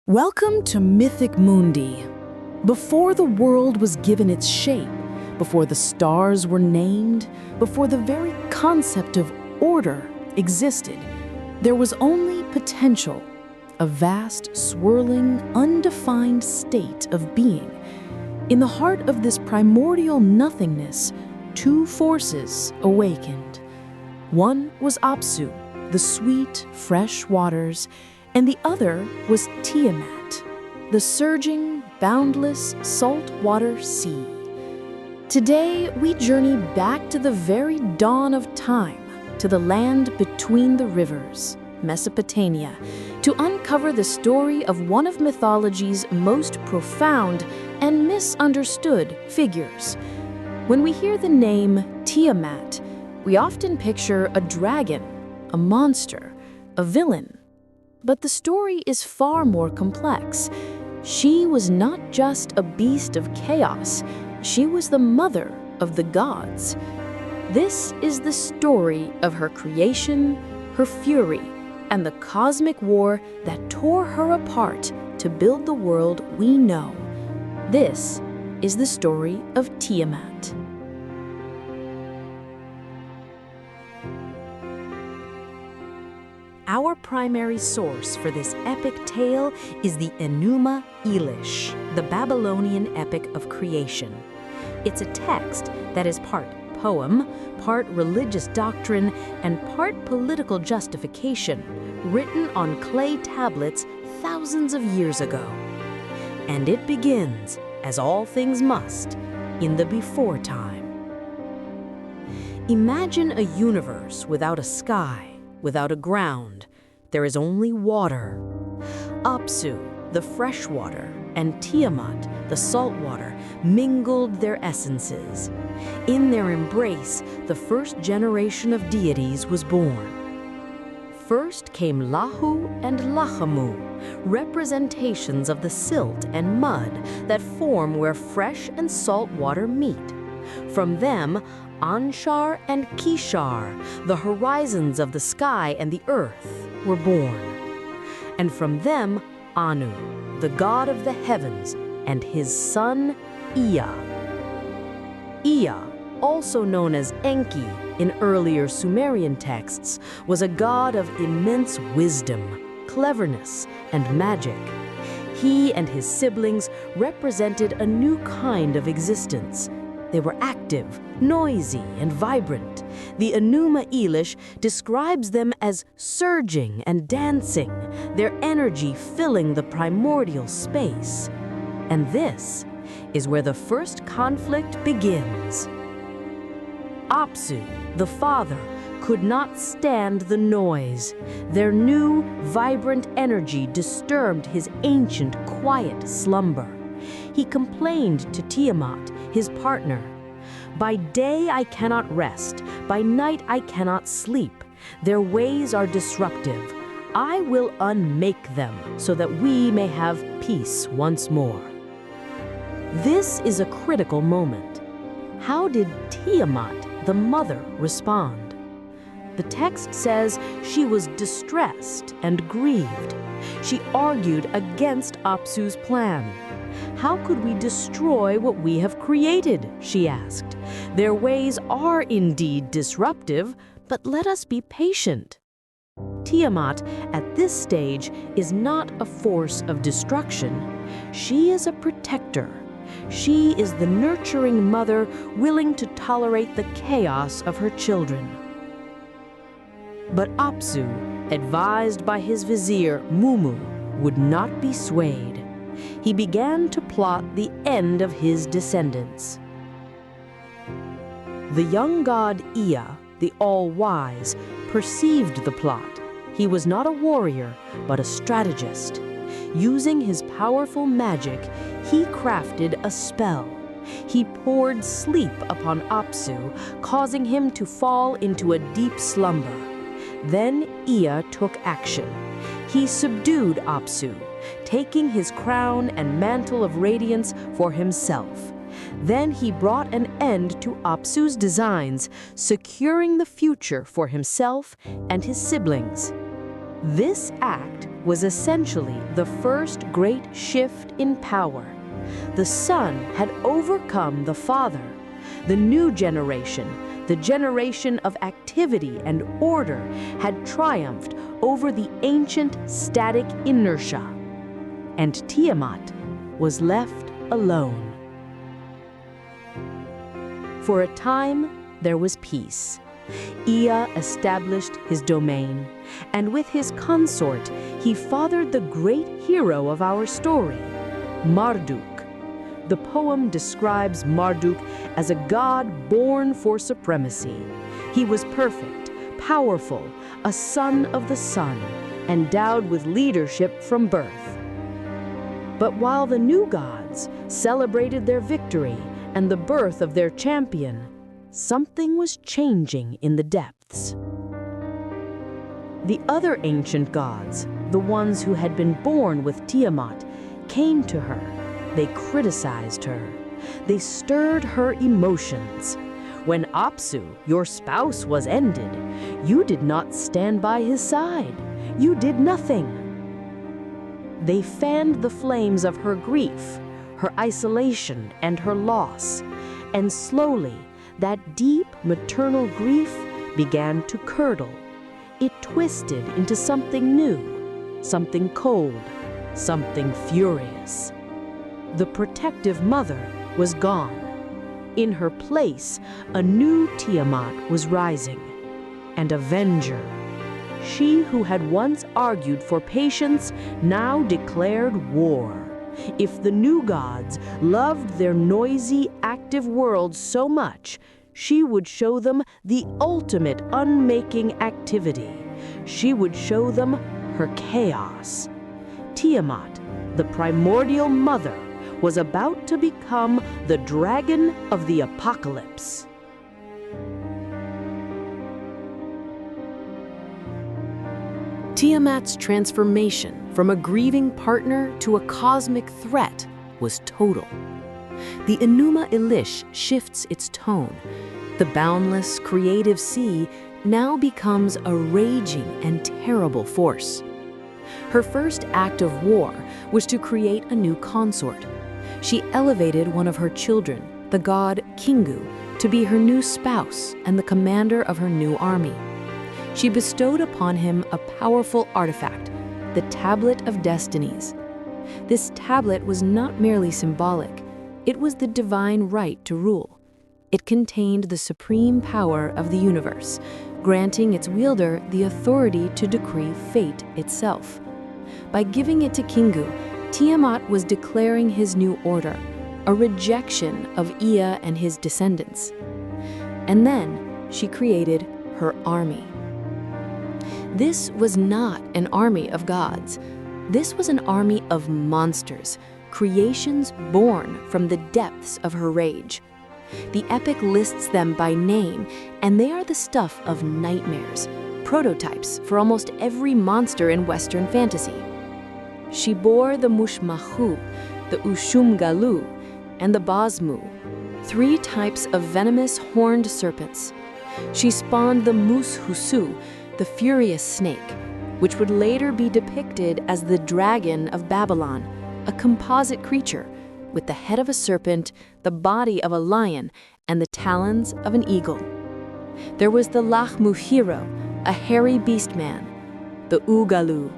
Welcome to Mythic Mundi. Before the world was given its shape, before the stars were named, before the very concept of order existed, there was only potential, a vast, swirling, undefined state of being. In the heart of this primordial nothingness, two forces awakened. One was Apsu, the sweet, fresh waters, and the other was Tiamat, the surging, boundless, saltwater sea. Today, we journey back to the very dawn of time, to the land between the rivers, Mesopotamia, to uncover the story of one of mythology's most profound and misunderstood figures. When we hear the name Tiamat, we often picture a dragon, a monster, a villain. But the story is far more complex. She was not just a beast of chaos, she was the mother of the gods. This is the story of her creation, her fury, and the cosmic war that tore her apart to build the world we know. This is the story of Tiamat. Our primary source for this epic tale is the Enuma Elish, the Babylonian epic of creation. It's a text that is part poem, part religious doctrine, and part political justification, written on clay tablets thousands of years ago. And it begins, as all things must, in the before time. Imagine a universe without a sky, without a ground. There is only water. Apsu, the fresh water, and Tiamat, the salt water, mingled their essences. In their embrace, the first generation of deities was born. First came Lahu and Lahamu, representations of the silt and mud that form where fresh and salt water meet. From them, Anshar and Kishar, the horizons of the sky and the earth, were born. And from them, Anu, the god of the heavens, and his son, Ea. Ea, also known as Enki in earlier Sumerian texts, was a god of immense wisdom, cleverness, and magic. He and his siblings represented a new kind of existence. They were active, noisy, and vibrant. The Enuma Elish describes them as surging and dancing, their energy filling the primordial space. And this is where the first conflict begins. Apsu, the father, could not stand the noise. Their new, vibrant energy disturbed his ancient, quiet slumber. He complained to Tiamat, his partner, "By day I cannot rest, by night I cannot sleep. Their ways are disruptive. I will unmake them so that we may have peace once more." This is a critical moment. How did Tiamat, the mother, respond? The text says she was distressed and grieved. She argued against Apsu's plan. "How could we destroy what we have created?" she asked. "Their ways are indeed disruptive, but let us be patient." Tiamat, at this stage, is not a force of destruction. She is a protector. She is the nurturing mother willing to tolerate the chaos of her children. But Apsu, advised by his vizier Mumu, would not be swayed. He began to plot the end of his descendants. The young god Ea, the all-wise, perceived the plot. He was not a warrior, but a strategist. Using his powerful magic, he crafted a spell. He poured sleep upon Apsu, causing him to fall into a deep slumber. Then Ea took action. He subdued Apsu, taking his crown and mantle of radiance for himself. Then he brought an end to Apsu's designs, securing the future for himself and his siblings. This act was essentially the first great shift in power. The son had overcome the father. The new generation, the generation of activity and order, had triumphed over the ancient static inertia. And Tiamat was left alone. For a time, there was peace. Ea established his domain, and with his consort, he fathered the great hero of our story, Marduk. The poem describes Marduk as a god born for supremacy. He was perfect, powerful, a son of the sun, endowed with leadership from birth. But while the new gods celebrated their victory and the birth of their champion, something was changing in the depths. The other ancient gods, the ones who had been born with Tiamat, came to her. They criticized her. They stirred her emotions. When Apsu, your spouse, was ended, you did not stand by his side. You did nothing. They fanned the flames of her grief, her isolation, and her loss, and slowly, that deep maternal grief began to curdle. It twisted into something new, something cold, something furious. The protective mother was gone. In her place, a new Tiamat was rising, an avenger. She who had once argued for patience now declared war. If the new gods loved their noisy, active world so much, she would show them the ultimate unmaking activity. She would show them her chaos. Tiamat, the primordial mother, was about to become the dragon of the apocalypse. Tiamat's transformation from a grieving partner to a cosmic threat was total. The Enuma Elish shifts its tone. The boundless, creative sea now becomes a raging and terrible force. Her first act of war was to create a new consort. She elevated one of her children, the god Kingu, to be her new spouse and the commander of her new army. She bestowed upon him a powerful artifact, the Tablet of Destinies. This tablet was not merely symbolic, it was the divine right to rule. It contained the supreme power of the universe, granting its wielder the authority to decree fate itself. By giving it to Kingu, Tiamat was declaring his new order, a rejection of Ea and his descendants. And then she created her army. This was not an army of gods. This was an army of monsters, creations born from the depths of her rage. The epic lists them by name, and they are the stuff of nightmares, prototypes for almost every monster in Western fantasy. She bore the Mushmahu, the Ushumgalu, and the Bazmu, 3 types of venomous horned serpents. She spawned the Mushusu, the furious snake, which would later be depicted as the dragon of Babylon, a composite creature with the head of a serpent, the body of a lion, and the talons of an eagle. There was the Lahmuhiro, a hairy beast man, the Ugalu,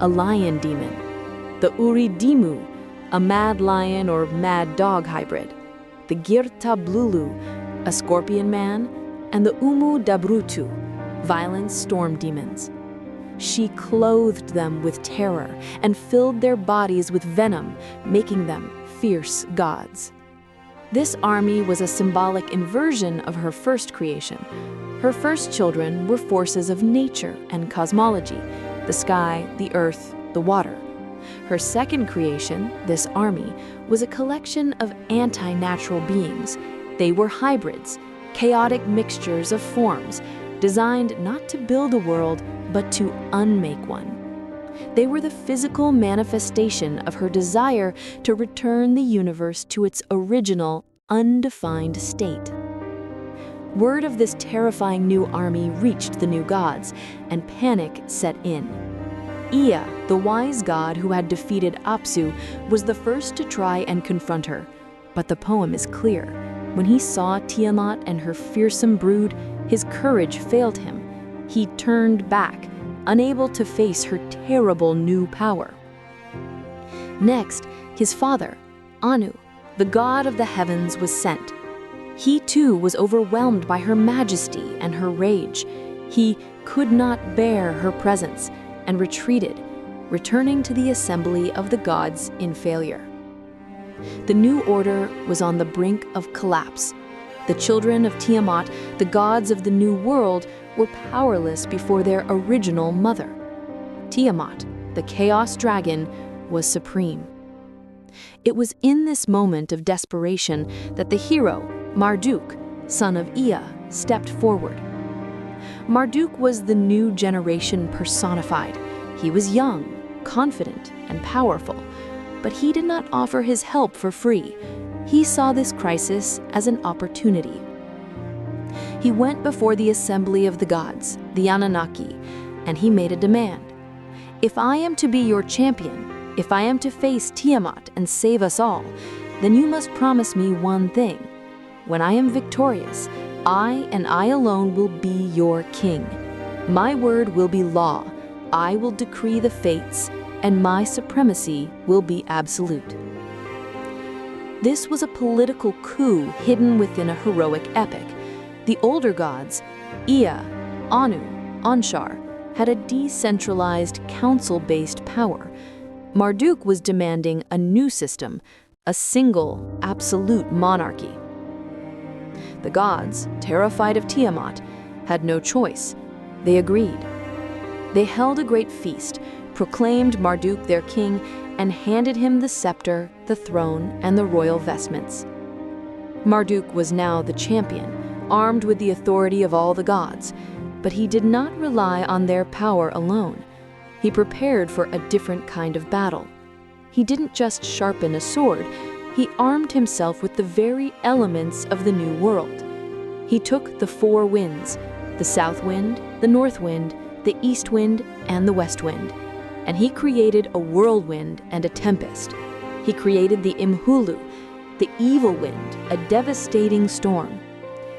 a lion demon, the Uridimu, a mad lion or mad dog hybrid, the Girta Blulu, a scorpion man, and the Umu Dabrutu, violent storm demons. She clothed them with terror and filled their bodies with venom, making them fierce gods. This army was a symbolic inversion of her first creation. Her first children were forces of nature and cosmology, the sky, the earth, the water. Her second creation, this army, was a collection of anti-natural beings. They were hybrids, chaotic mixtures of forms, designed not to build a world, but to unmake one. They were the physical manifestation of her desire to return the universe to its original, undefined state. Word of this terrifying new army reached the new gods, and panic set in. Ea, the wise god who had defeated Apsu, was the first to try and confront her. But the poem is clear. When he saw Tiamat and her fearsome brood, his courage failed him. He turned back, unable to face her terrible new power. Next, his father, Anu, the god of the heavens, was sent. He too was overwhelmed by her majesty and her rage. He could not bear her presence and retreated, returning to the assembly of the gods in failure. The new order was on the brink of collapse. The children of Tiamat, the gods of the new world, were powerless before their original mother. Tiamat, the chaos dragon, was supreme. It was in this moment of desperation that the hero, Marduk, son of Ea, stepped forward. Marduk was the new generation personified. He was young, confident, and powerful, but he did not offer his help for free. He saw this crisis as an opportunity. He went before the assembly of the gods, the Anunnaki, and he made a demand. If I am to be your champion, if I am to face Tiamat and save us all, then you must promise me one thing. When I am victorious, I and I alone will be your king. My word will be law. I will decree the fates, and my supremacy will be absolute. This was a political coup hidden within a heroic epic. The older gods, Ea, Anu, Anshar, had a decentralized council-based power. Marduk was demanding a new system, a single, absolute monarchy. The gods, terrified of Tiamat, had no choice. They agreed. They held a great feast, proclaimed Marduk their king, and handed him the scepter, the throne, and the royal vestments. Marduk was now the champion, armed with the authority of all the gods, but he did not rely on their power alone. He prepared for a different kind of battle. He didn't just sharpen a sword, he armed himself with the very elements of the new world. He took the four winds, the south wind, the north wind, the east wind, and the west wind, and he created a whirlwind and a tempest. He created the Imhulu, the evil wind, a devastating storm.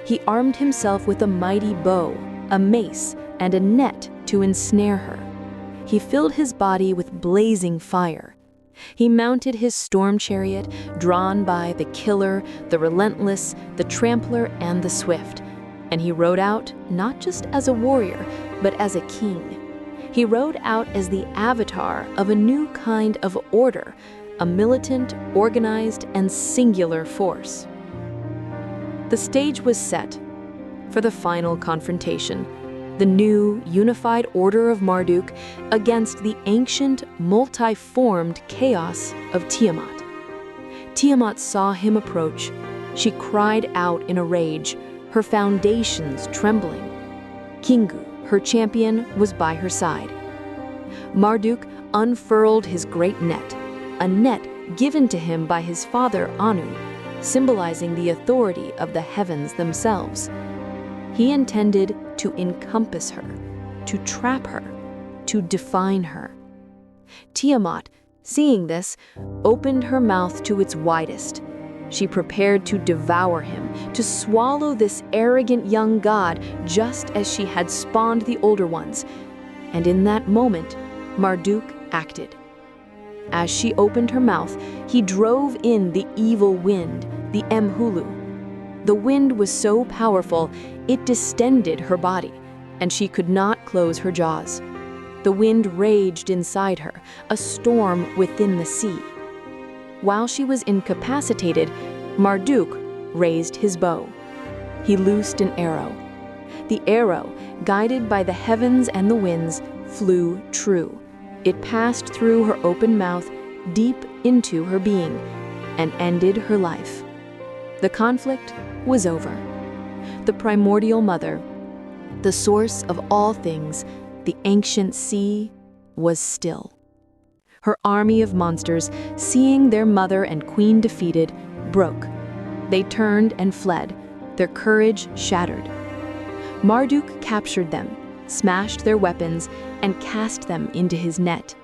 He armed himself with a mighty bow, a mace, and a net to ensnare her. He filled his body with blazing fire. He mounted his storm chariot, drawn by the killer, the relentless, the trampler, and the swift. And he rode out not just as a warrior, but as a king. He rode out as the avatar of a new kind of order, a militant, organized, and singular force. The stage was set for the final confrontation, the new, unified order of Marduk against the ancient, multi-formed chaos of Tiamat. Tiamat saw him approach. She cried out in a rage, her foundations trembling. Kingu, her champion, was by her side. Marduk unfurled his great net, a net given to him by his father Anu, symbolizing the authority of the heavens themselves. He intended to encompass her, to trap her, to define her. Tiamat, seeing this, opened her mouth to its widest. She prepared to devour him, to swallow this arrogant young god just as she had spawned the older ones. And in that moment, Marduk acted. As she opened her mouth, he drove in the evil wind, the Imhulu. The wind was so powerful, it distended her body, and she could not close her jaws. The wind raged inside her, a storm within the sea. While she was incapacitated, Marduk raised his bow. He loosed an arrow. The arrow, guided by the heavens and the winds, flew true. It passed through her open mouth, deep into her being, and ended her life. The conflict was over. The primordial mother, the source of all things, the ancient sea, was still. Her army of monsters, seeing their mother and queen defeated, broke. They turned and fled, their courage shattered. Marduk captured them. smashed their weapons, and cast them into his net.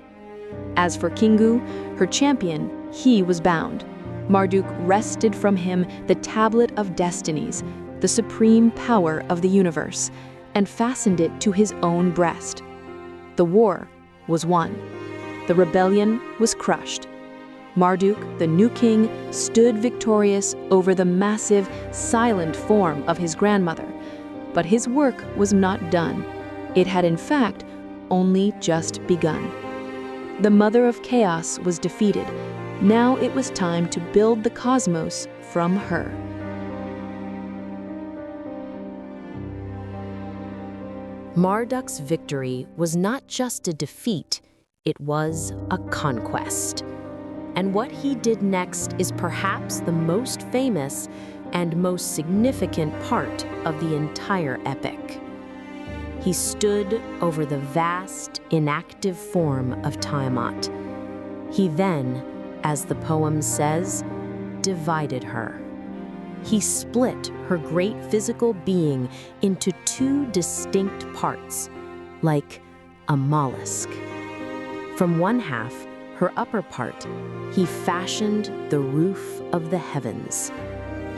As for Kingu, her champion, he was bound. Marduk wrested from him the tablet of destinies, the supreme power of the universe, and fastened it to his own breast. The war was won. The rebellion was crushed. Marduk, the new king, stood victorious over the massive, silent form of his grandmother. But his work was not done. It had, in fact, only just begun. The mother of chaos was defeated. Now it was time to build the cosmos from her. Marduk's victory was not just a defeat, it was a conquest. And what he did next is perhaps the most famous and most significant part of the entire epic. He stood over the vast, inactive form of Tiamat. He then, as the poem says, divided her. He split her great physical being into two distinct parts, like a mollusk. From one half, her upper part, he fashioned the roof of the heavens.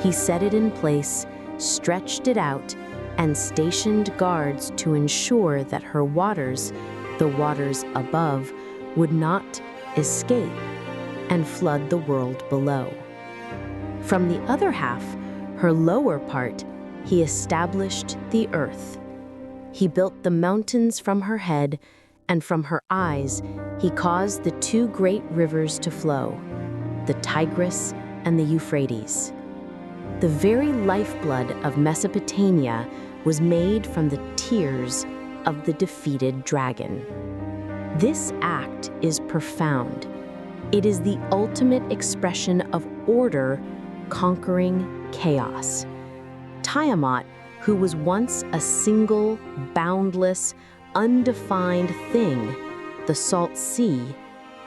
He set it in place, stretched it out, and stationed guards to ensure that her waters, the waters above, would not escape and flood the world below. From the other half, her lower part, he established the earth. He built the mountains from her head, and from her eyes, he caused the two great rivers to flow, the Tigris and the Euphrates. The very lifeblood of Mesopotamia was made from the tears of the defeated dragon. This act is profound. It is the ultimate expression of order conquering chaos. Tiamat, who was once a single, boundless, undefined thing, the salt sea,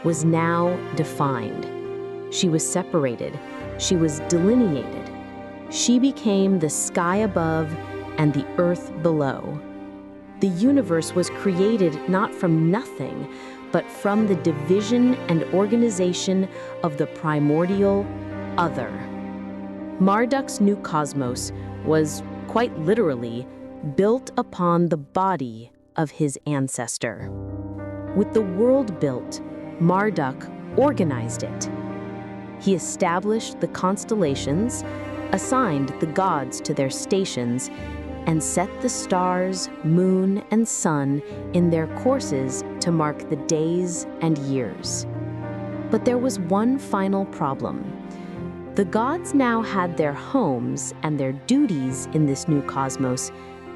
was now defined. She was separated. She was delineated. She became the sky above and the earth below. The universe was created not from nothing, but from the division and organization of the primordial other. Marduk's new cosmos was, quite literally, built upon the body of his ancestor. With the world built, Marduk organized it. He established the constellations, assigned the gods to their stations, and set the stars, moon, and sun in their courses to mark the days and years. But there was one final problem. The gods now had their homes and their duties in this new cosmos,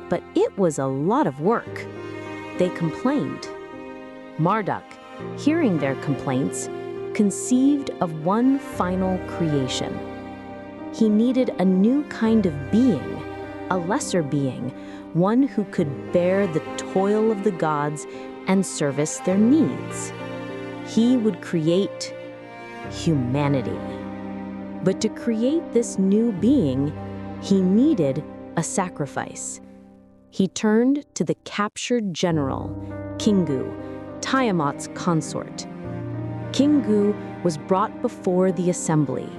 but it was a lot of work. They complained. Marduk, hearing their complaints, conceived of one final creation. He needed a new kind of being, a lesser being, one who could bear the toil of the gods and service their needs. He would create humanity. But to create this new being, he needed a sacrifice. He turned to the captured general, Kingu, Tiamat's consort. Kingu was brought before the assembly.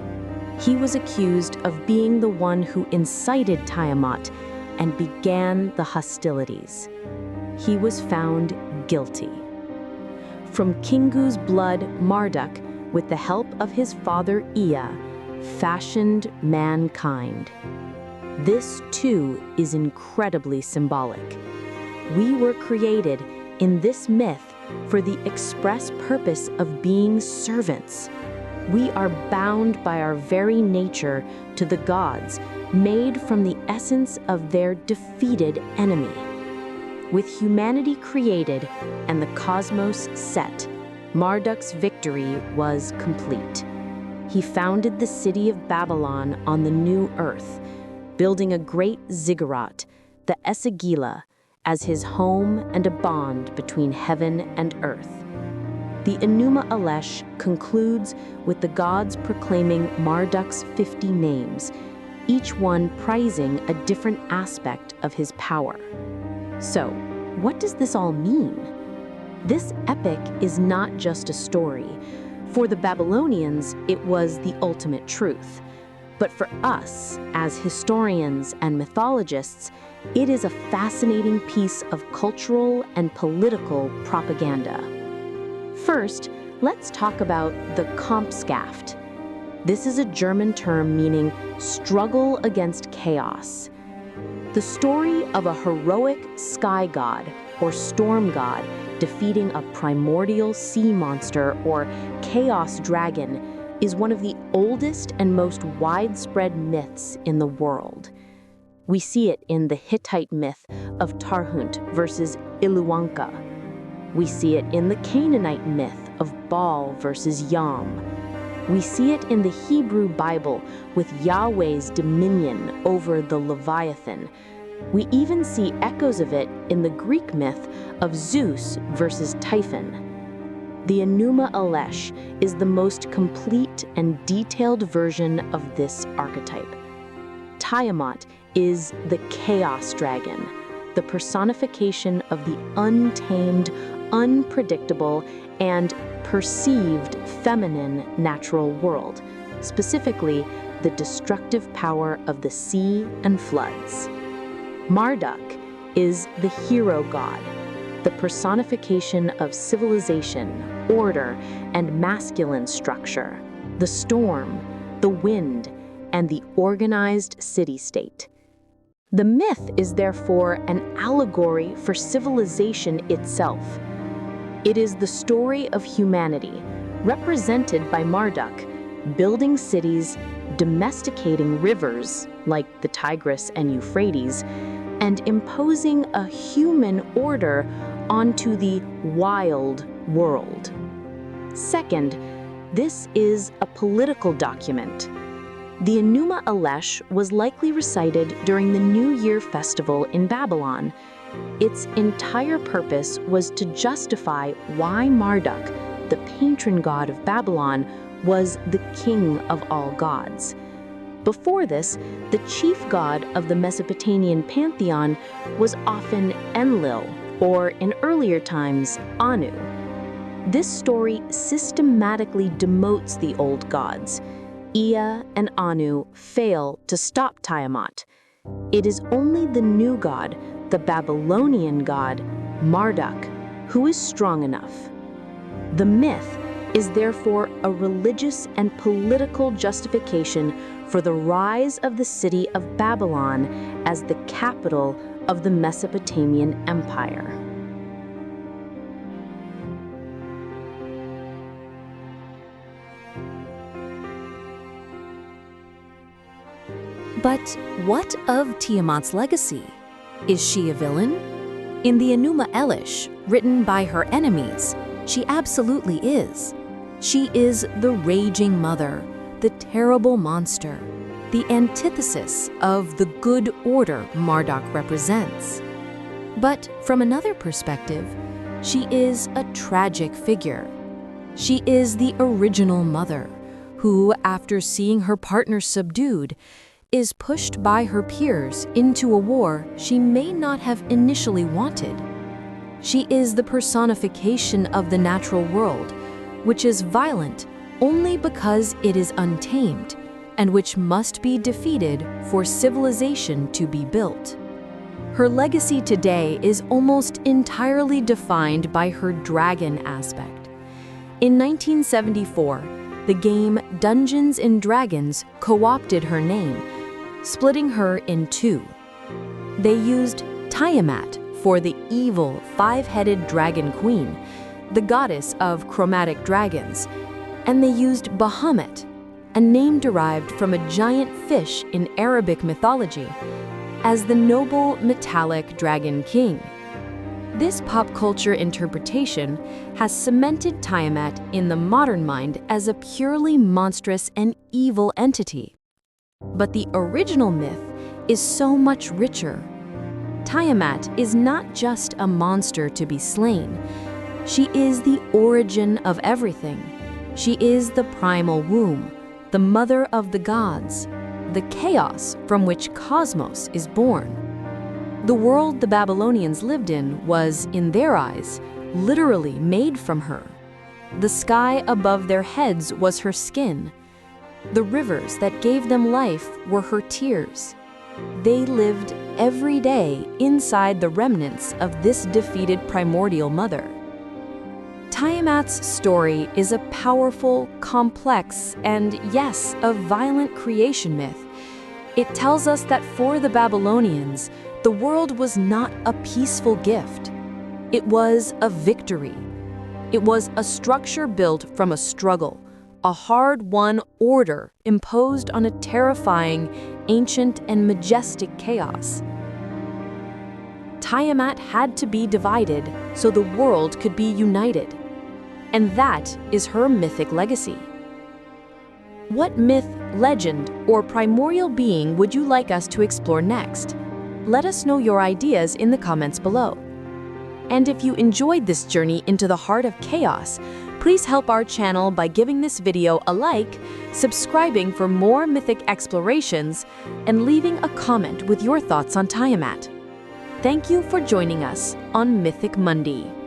He was accused of being the one who incited Tiamat and began the hostilities. He was found guilty. From Kingu's blood, Marduk, with the help of his father Ea, fashioned mankind. This, too, is incredibly symbolic. We were created in this myth for the express purpose of being servants. We are bound by our very nature to the gods, made from the essence of their defeated enemy. With humanity created and the cosmos set, Marduk's victory was complete. He founded the city of Babylon on the new earth, building a great ziggurat, the Esagila, as his home and a bond between heaven and earth. The Enuma Elish concludes with the gods proclaiming Marduk's 50 names, each one prizing a different aspect of his power. So, what does this all mean? This epic is not just a story. For the Babylonians, it was the ultimate truth. But for us, as historians and mythologists, it is a fascinating piece of cultural and political propaganda. First, let's talk about the Kampfskaft. This is a German term meaning struggle against chaos. The story of a heroic sky god or storm god defeating a primordial sea monster or chaos dragon is one of the oldest and most widespread myths in the world. We see it in the Hittite myth of Tarhunt versus Iluwanka. We see it in the Canaanite myth of Baal versus Yam. We see it in the Hebrew Bible with Yahweh's dominion over the Leviathan. We even see echoes of it in the Greek myth of Zeus versus Typhon. The Enuma Elish is the most complete and detailed version of this archetype. Tiamat is the chaos dragon, the personification of the untamed, unpredictable, and perceived feminine natural world, specifically the destructive power of the sea and floods. Marduk is the hero god, the personification of civilization, order, and masculine structure, the storm, the wind, and the organized city-state. The myth is therefore an allegory for civilization itself. It is the story of humanity, represented by Marduk, building cities, domesticating rivers, like the Tigris and Euphrates, and imposing a human order onto the wild world. Second, this is a political document. The Enuma Elish was likely recited during the New Year festival in Babylon. Its entire purpose was to justify why Marduk, the patron god of Babylon, was the king of all gods. Before this, the chief god of the Mesopotamian pantheon was often Enlil, or in earlier times, Anu. This story systematically demotes the old gods. Ea and Anu fail to stop Tiamat. It is only the new god, the Babylonian god, Marduk, who is strong enough. The myth is therefore a religious and political justification for the rise of the city of Babylon as the capital of the Mesopotamian Empire. But what of Tiamat's legacy? Is she a villain? In the Enuma Elish, written by her enemies, she absolutely is. She is the raging mother, the terrible monster, the antithesis of the good order Marduk represents. But from another perspective, she is a tragic figure. She is the original mother, who, after seeing her partner subdued, is pushed by her peers into a war she may not have initially wanted. She is the personification of the natural world, which is violent only because it is untamed, and which must be defeated for civilization to be built. Her legacy today is almost entirely defined by her dragon aspect. In 1974, the game Dungeons & Dragons co-opted her name, splitting her in two. They used Tiamat for the evil five-headed dragon queen, the goddess of chromatic dragons, and they used Bahamut, a name derived from a giant fish in Arabic mythology, as the noble metallic dragon king. This pop culture interpretation has cemented Tiamat in the modern mind as a purely monstrous and evil entity. But the original myth is so much richer. Tiamat is not just a monster to be slain. She is the origin of everything. She is the primal womb, the mother of the gods, the chaos from which cosmos is born. The world the Babylonians lived in was, in their eyes, literally made from her. The sky above their heads was her skin. The rivers that gave them life were her tears. They lived every day inside the remnants of this defeated primordial mother. Tiamat's story is a powerful, complex, and yes, a violent creation myth. It tells us that for the Babylonians, the world was not a peaceful gift. It was a victory. It was a structure built from a struggle, a hard-won order imposed on a terrifying, ancient, and majestic chaos. Tiamat had to be divided so the world could be united. And that is her mythic legacy. What myth, legend, or primordial being would you like us to explore next? Let us know your ideas in the comments below. And if you enjoyed this journey into the heart of chaos, please help our channel by giving this video a like, subscribing for more mythic explorations, and leaving a comment with your thoughts on Tiamat. Thank you for joining us on Mythic Mundi.